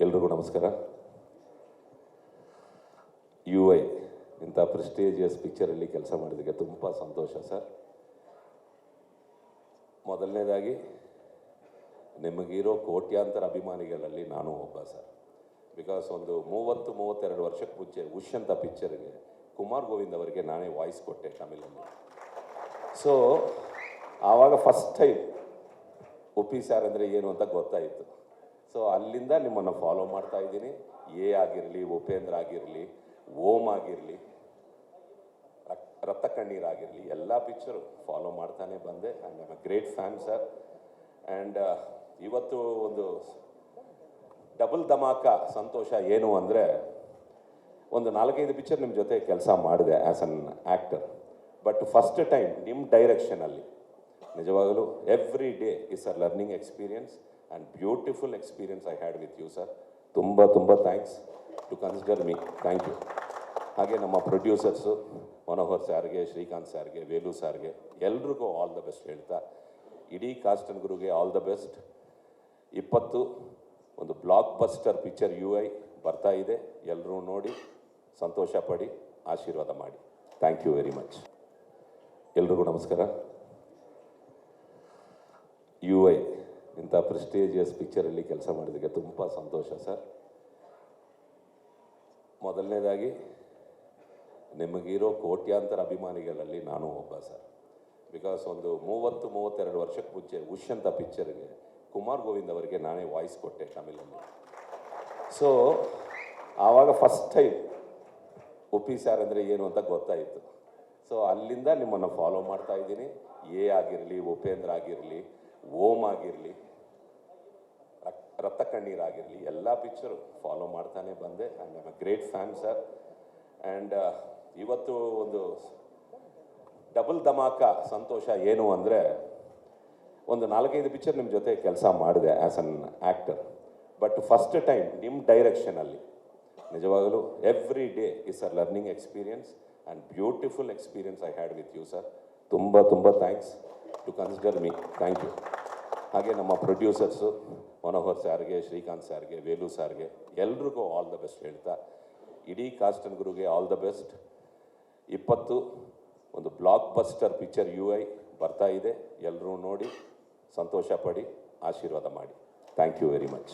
ಎಲ್ರಿಗೂ ನಮಸ್ಕಾರ. You I ಇಂಥ ಪ್ರೆಸ್ಟೇಜಿಯಸ್ ಪಿಕ್ಚರಲ್ಲಿ ಕೆಲಸ ಮಾಡೋದಕ್ಕೆ ತುಂಬ ಸಂತೋಷ ಸರ್. ಮೊದಲನೇದಾಗಿ ನಿಮಗಿರೋ ಕೋಟ್ಯಾಂತರ ಅಭಿಮಾನಿಗಳಲ್ಲಿ ನಾನು ಒಬ್ಬ ಸರ್. ಬಿಕಾಸ್ ಒಂದು 32 ವರ್ಷಕ್ಕೆ ಮುಂಚೆ ಉಶ್ ಅಂತ ಪಿಕ್ಚರ್ಗೆ ಕುಮಾರ್ ಗೋವಿಂದ್ ಅವರಿಗೆ ನಾನೇ ವಾಯ್ಸ್ ಕೊಟ್ಟೆ ತಮಿಳಲ್ಲಿ. ಸೊ ಆವಾಗ ಫಸ್ಟ್ ಟೈಮ್ ಒಪ್ಪಿ ಸರ್ ಅಂದರೆ ಏನು ಅಂತ ಗೊತ್ತಾಯಿತು. ಸೊ ಅಲ್ಲಿಂದ ನಿಮ್ಮನ್ನು ಫಾಲೋ ಮಾಡ್ತಾ ಇದ್ದೀನಿ. ಎ ಆಗಿರಲಿ, ಉಪೇಂದ್ರ ಆಗಿರಲಿ, ಓಂ ಆಗಿರಲಿ, ರಕ್ತ ಕಣ್ಣೀರಾಗಿರಲಿ, ಎಲ್ಲ ಪಿಕ್ಚರು ಫಾಲೋ ಮಾಡ್ತಾನೆ ಬಂದೆ. And I'm A great fan sir. And ಇವತ್ತು ಒಂದು ಡಬಲ್ ಧಮಾಕ ಸಂತೋಷ ಏನು ಅಂದರೆ, ಒಂದು 4-5 ಪಿಕ್ಚರ್ ನಿಮ್ಮ ಜೊತೆ ಕೆಲಸ ಮಾಡಿದೆ as an actor. But first time ನಿಮ್ಮ ಡೈರೆಕ್ಷನಲ್ಲಿ ನಿಜವಾಗಲೂ every day is a learning experience and beautiful experience I had with you sir. ತುಂಬ thanks to consider me. Thank you. ಹಾಗೆ ನಮ್ಮ ಪ್ರೊಡ್ಯೂಸರ್ಸು ಮನೋಹರ್ ಸಾರ್ಗೆ, ಶ್ರೀಕಾಂತ್ ಸಾರ್ಗೆ, ವೇಲು ಸಾರ್ಗೆ ಎಲ್ರಿಗೂ ಆಲ್ ದ ಬೆಸ್ಟ್ ಹೇಳ್ತಾ, ಇಡೀ ಕಾಸ್ಟ್ ಆ್ಯಂಡ್ ಗುರುಗೆ ಆಲ್ ದ ಬೆಸ್ಟ್. 20 ಒಂದು ಬ್ಲಾಕ್ ಬಸ್ಟರ್ ಪಿಕ್ಚರ್ ಯು ಐ ಬರ್ತಾ ಇದೆ. ಎಲ್ಲರೂ ನೋಡಿ ಸಂತೋಷ ಪಡಿ, ಆಶೀರ್ವಾದ ಮಾಡಿ. Thank you very much. ಎಲ್ರಿಗೂ ನಮಸ್ಕಾರ. ಯು ಐ ಇಂಥ ಪ್ರೆಸ್ಟೇಜಿಯಸ್ ಪಿಕ್ಚರಲ್ಲಿ ಕೆಲಸ ಮಾಡೋದಕ್ಕೆ ತುಂಬ ಸಂತೋಷ ಸರ್. ಮೊದಲನೇದಾಗಿ ನಿಮಗಿರೋ ಕೋಟ್ಯಾಂತರ ಅಭಿಮಾನಿಗಳಲ್ಲಿ ನಾನು ಒಬ್ಬ ಸರ್. ಬಿಕಾಸ್ ಒಂದು 32 ವರ್ಷಕ್ಕೆ ಮುಂಚೆ ಉಶ್ ಅಂತ ಪಿಕ್ಚರ್ಗೆ ಕುಮಾರ್ ಗೋವಿಂದ್ ಅವರಿಗೆ ನಾನೇ ವಾಯ್ಸ್ ಕೊಟ್ಟೆ ತಮಿಳಲ್ಲಿ. ಸೊ ಆವಾಗ ಫಸ್ಟ್ ಟೈಮ್ ಒಪ್ಪಿ ಸರ್ ಅಂದರೆ ಏನು ಅಂತ ಗೊತ್ತಾಯಿತು. ಸೊ ಅಲ್ಲಿಂದ ನಿಮ್ಮನ್ನು ಫಾಲೋ ಮಾಡ್ತಾ ಇದ್ದೀನಿ. ಎ ಆಗಿರಲಿ, ಉಪೇಂದ್ರ ಆಗಿರಲಿ, ಓಂ ಆಗಿರಲಿ, ರಕ್ತ ಕಣ್ಣೀರಾಗಿರಲಿ, ಎಲ್ಲ ಪಿಕ್ಚರು ಫಾಲೋ ಮಾಡ್ತಾನೆ ಬಂದೆ. And I'm A great fan sir. And ಇವತ್ತು ಒಂದು ಡಬಲ್ ಧಮಾಕ ಸಂತೋಷ ಏನು ಅಂದರೆ, ಒಂದು 4-5 ಪಿಕ್ಚರ್ ನಿಮ್ಮ ಜೊತೆ ಕೆಲಸ ಮಾಡಿದೆ as an actor. But first time ನಿಮ್ಮ ಡೈರೆಕ್ಷನಲ್ಲಿ ನಿಜವಾಗಲೂ every day is a learning experience and beautiful experience I had with you sir. ತುಂಬ thanks to consider me. Thank you. ಹಾಗೆ ನಮ್ಮ ಪ್ರೊಡ್ಯೂಸರ್ಸು ಮನೋಹರ್ ಸಾರ್ಗೆ, ಶ್ರೀಕಾಂತ್ ಸಾರ್ಗೆ, ವೇಲು ಸಾರ್ಗೆ ಎಲ್ರಿಗೂ ಆಲ್ ದ ಬೆಸ್ಟ್ ಹೇಳ್ತಾ, ಇಡೀ ಕಾಸ್ಟ್ ಆ್ಯಂಡ್ ಗುರುಗೆ ಆಲ್ ದ ಬೆಸ್ಟ್. 20 ಒಂದು ಬ್ಲಾಕ್ ಬಸ್ಟರ್ ಪಿಕ್ಚರ್ ಯು ಐ ಬರ್ತಾ ಇದೆ. ಎಲ್ಲರೂ ನೋಡಿ ಸಂತೋಷ ಪಡಿ, ಆಶೀರ್ವಾದ ಮಾಡಿ. Thank you very much.